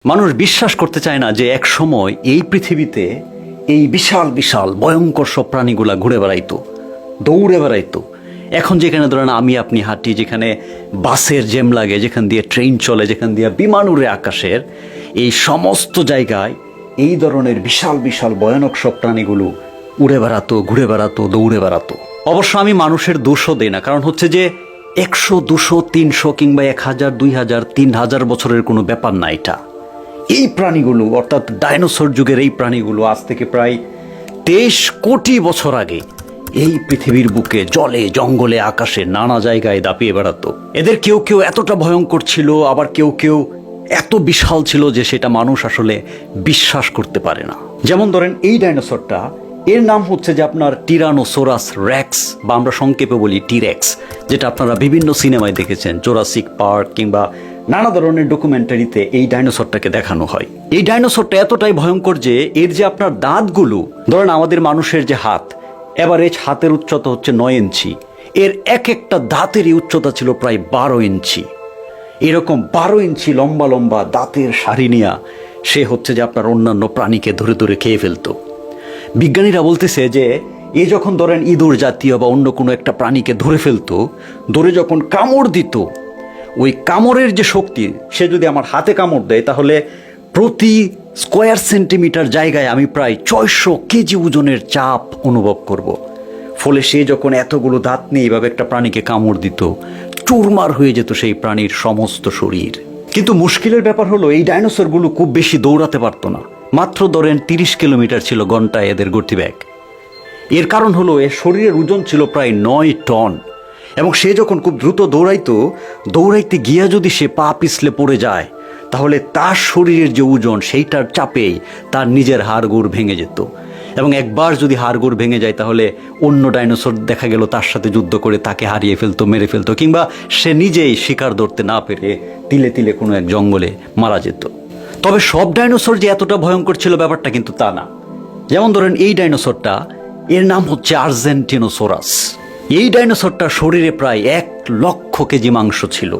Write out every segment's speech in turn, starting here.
মানুষ বিশ্বাস করতে চায় না যে এক সময় এই পৃথিবীতে এই বিশাল বিশাল ভয়ঙ্কর সব প্রাণীগুলা ঘুরে বেড়াইতো, দৌড়ে বেড়াইতো। এখন যেখানে ধরেন আমি আপনি হাঁটি, যেখানে বাসের জ্যাম লাগে, যেখান দিয়ে ট্রেন চলে, যেখান দিয়ে বিমান উড়ে আকাশের, এই সমস্ত জায়গায় এই ধরনের বিশাল বিশাল ভয়ানক সব প্রাণীগুলো উড়ে বেড়াতো, ঘুরে বেড়াতো, দৌড়ে বেড়াতো। অবশ্য আমি মানুষের দোষও দিই না, কারণ হচ্ছে যে 100, 200, 300 কিংবা 1000, 2000, 3000 বছরের কোনো ব্যাপার না। এটা এই প্রাণীগুলো অর্থাৎ ডাইনোসর যুগের এই প্রাণীগুলো আজ থেকে প্রায় 23 কোটি বছর আগে এই পৃথিবীর বুকে জলে জঙ্গলে আকাশে নানা জায়গায় দাপিয়ে বেড়াতো। এদের কেউ কেউ এতটা ভয়ঙ্কর ছিল, আবার কেউ কেউ এত বিশাল ছিল যে সেটা মানুষ আসলে বিশ্বাস করতে পারে না। যেমন ধরেন এই ডাইনোসরটা, এর নাম হচ্ছে যে আপনার টিরানোসোরাস রেক্স, বা আমরা সংক্ষেপে বলি টিরেক্স, যেটা আপনারা বিভিন্ন সিনেমায় দেখেছেন, জুরাসিক পার্ক কিংবা নানা ধরনের ডকুমেন্টারিতে এই ডাইনোসরটাকে দেখানো হয়। এই ডাইনোসরটা এতটাই ভয়ঙ্কর যে এর যে আপনার দাঁতগুলো, ধরেন আমাদের মানুষের যে হাত, এভারেজ হাতের উচ্চতা হচ্ছে 9 ইঞ্চি, এর এক একটা দাঁতেরই উচ্চতা ছিল প্রায় 12 ইঞ্চি। এরকম 12 ইঞ্চি লম্বা লম্বা দাঁতের সারি নিয়ে সে হচ্ছে যে আপনার অন্যান্য প্রাণীকে ধরে ধরে খেয়ে ফেলতো। বিজ্ঞানীরা বলতেছে যে এ যখন ধরেন ইঁদুর জাতীয় বা অন্য কোনো একটা প্রাণীকে ধরে ফেলতো, ধরে যখন কামড় দিত, ওই কামড়ের যে শক্তি, সে যদি আমার হাতে কামড় দেয় তাহলে প্রতি স্কোয়ার সেন্টিমিটার জায়গায় আমি প্রায় 600 কেজি ওজনের চাপ অনুভব করব। ফলে সে যখন এতগুলো দাঁত নিয়ে এইভাবে একটা প্রাণীকে কামড় দিত, চুরমার হয়ে যেত সেই প্রাণীর সমস্ত শরীর। কিন্তু মুশকিলের ব্যাপার হলো এই ডাইনোসরগুলো খুব বেশি দৌড়াতে পারতো না। মাত্র ধরেন 30 কিলোমিটার ছিল ঘন্টায় এদের গতিবেগ। এর কারণ হলো এর শরীরের ওজন ছিল প্রায় 9 টন, এবং সে যখন খুব দ্রুত দৌড়াইতে গিয়া যদি সে পা পিছলে পড়ে যায়, তাহলে তার শরীরের যে ওজন সেইটার চাপেই তার নিজের হাড়গোড় ভেঙে যেত। এবং একবার যদি হাড়গোড় ভেঙে যায় তাহলে অন্য ডাইনোসর দেখা গেল তার সাথে যুদ্ধ করে তাকে হারিয়ে ফেলতো, মেরে ফেলতো, কিংবা সে নিজেই শিকার ধরতে না পেরে তিলে তিলে কোনো এক জঙ্গলে মারা যেত। তবে সব ডাইনোসর যে এতটা ভয়ঙ্কর ছিল ব্যাপারটা কিন্তু তা না। যেমন ধরেন এই ডাইনোসরটা, এর নাম হচ্ছে আর্জেন্টিনোসোরাস। এই ডাইনোসরটার শরীরে প্রায় 1 লক্ষ কেজি মাংস ছিল,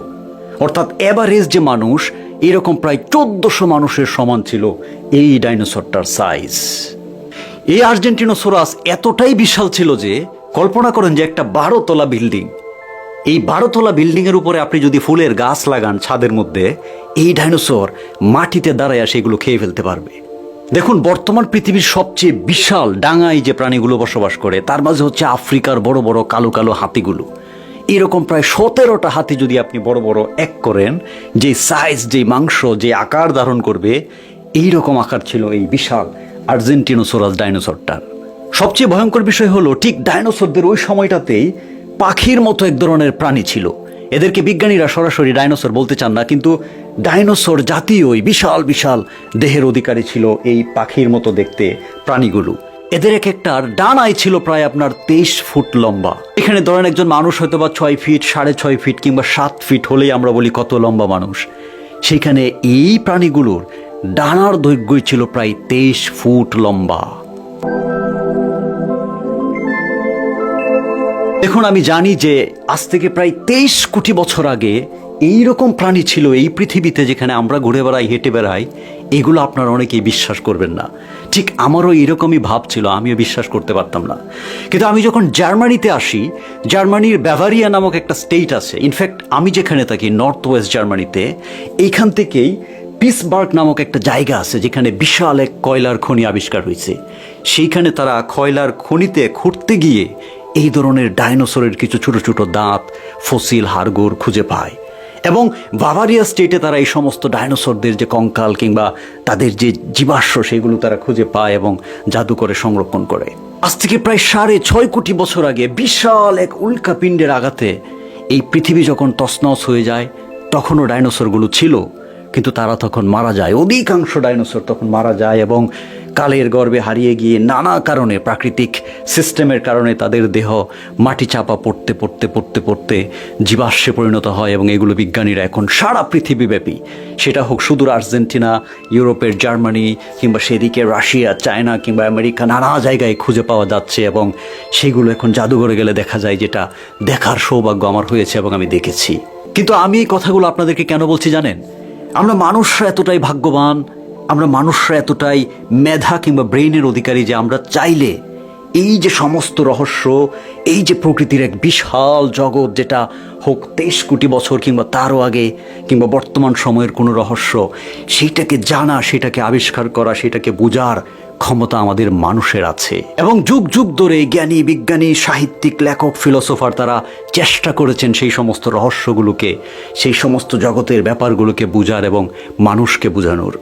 অর্থাৎ এভারেজ যে মানুষ, এরকম প্রায় 1400 মানুষের সমান ছিল এই ডাইনোসরটার সাইজ। এই আর্জেন্টিনোসোরাস এতটাই বিশাল ছিল যে কল্পনা করেন যে একটা 12 তলা বিল্ডিং, এই 12 তলা বিল্ডিংয়ের উপরে আপনি যদি ফুলের গাছ লাগান ছাদের মধ্যে, এই ডাইনোসর মাটিতে দাঁড়ায় সেগুলো খেয়ে ফেলতে পারবে। দেখুন, বর্তমান পৃথিবীর সবচেয়ে বিশাল ডাঙায় যে প্রাণীগুলো বসবাস করে তার মাঝে হচ্ছে আফ্রিকার বড় বড় কালো কালো হাতিগুলো। এরকম প্রায় 17টা হাতি যদি আপনি বড় বড় এক করেন, যে সাইজ, যে মাংস, যে আকার ধারণ করবে, এই রকম আকার ছিল এই বিশাল আর্জেন্টিনোসোরাস ডাইনোসরটার। সবচেয়ে ভয়ঙ্কর বিষয় হলো ঠিক ডাইনোসরদের ওই সময়টাতেই পাখির মতো এক ধরনের প্রাণী ছিল। এদেরকে বিজ্ঞানীরা সরাসরি ডাইনোসর বলতে চান না, কিন্তু ডাইনোসর জাতীয় ওই বিশাল বিশাল দেহের অধিকারী ছিল এই পাখির মতো দেখতে প্রাণীগুলো। এদের এক একটার ডানায় ছিল প্রায় আপনার 23 ফুট লম্বা। এখানে ধরেন একজন মানুষ হয়তো বা 6 ফিট, 6.5 ফিট কিংবা 7 ফিট হলেই আমরা বলি কত লম্বা মানুষ। সেখানে এই প্রাণীগুলোর ডানার দৈর্ঘ্য ছিল প্রায় 23 ফুট লম্বা। দেখুন, আমি জানি যে আজ থেকে প্রায় 23 কোটি বছর আগে এইরকম প্রাণী ছিল এই পৃথিবীতে, যেখানে আমরা ঘুরে বেড়াই, হেঁটে বেড়াই। এগুলো আপনারা অনেকেই বিশ্বাস করবেন না। ঠিক আমারও এরকমই ভাব ছিল, আমিও বিশ্বাস করতে পারতাম না। কিন্তু আমি যখন জার্মানিতে আসি, জার্মানির ব্যাভারিয়া নামক একটা স্টেট আছে, ইনফ্যাক্ট আমি যেখানে থাকি নর্থ ওয়েস্ট জার্মানিতে, এইখান থেকেই পিসবার্গ নামক একটা জায়গা আছে যেখানে বিশাল এক কয়লার খনি আবিষ্কার হয়েছে। সেইখানে তারা কয়লার খনিতে খুঁড়তে গিয়ে এই ধরনের ডাইনোসরের কিছু ছোট ছোট দাঁত, ফসিল, হাড়গোড় খুঁজে পায়, এবং বাভারিয়া স্টেটে তারা এই সমস্ত ডাইনোসরদের যে কঙ্কাল কিংবা তাদের যে জীবাশ্ম, সেগুলো তারা খুঁজে পায় এবং জাদু করে সংরক্ষণ করে। আজ থেকে প্রায় 6.5 কোটি বছর আগে বিশাল এক উল্কাপিণ্ডের আঘাতে এই পৃথিবী যখন তছনছ হয়ে যায়, তখনও ডাইনোসরগুলো ছিল, কিন্তু তারা তখন মারা যায়। অধিকাংশ ডাইনোসর তখন মারা যায় এবং কালের গর্ভে হারিয়ে গিয়ে নানা কারণে, প্রাকৃতিক সিস্টেমের কারণে তাদের দেহ মাটি চাপা পড়তে পড়তে পড়তে পড়তে জীবাশ্মে পরিণত হয়। এবং এগুলো বিজ্ঞানীরা এখন সারা পৃথিবীব্যাপী, সেটা হোক সুদূর আর্জেন্টিনা, ইউরোপের জার্মানি, কিংবা সেদিকে রাশিয়া, চায়না কিংবা আমেরিকা, নানা জায়গায় খুঁজে পাওয়া যাচ্ছে। এবং সেগুলো এখন জাদুঘরে গেলে দেখা যায়, যেটা দেখার সৌভাগ্য আমার হয়েছে এবং আমি দেখেছি। কিন্তু আমি এই কথাগুলো আপনাদেরকে কেন বলছি জানেন? আমরা মানুষরা এতটাই ভাগ্যবান, আমরা মানুষরা এতটাই মেধা কিংবা ব্রেইনের অধিকারী যে আমরা চাইলে এই যে সমস্ত রহস্য, এই যে প্রকৃতির এক বিশাল জগৎ, যেটা হোক 23 কোটি বছর কিংবা তারও আগে কিংবা বর্তমান সময়ের কোনো রহস্য, সেইটাকে জানা, সেটাকে আবিষ্কার করা, সেটাকে বোঝার ক্ষমতা আমাদের মানুষের আছে। এবং যুগ যুগ ধরে জ্ঞানী, বিজ্ঞানী, সাহিত্যিক, লেখক, ফিলোসোফার তারা চেষ্টা করেছেন সেই সমস্ত রহস্যগুলোকে, সেই সমস্ত জগতের ব্যাপারগুলোকে বোঝার এবং মানুষকে বোঝানোর।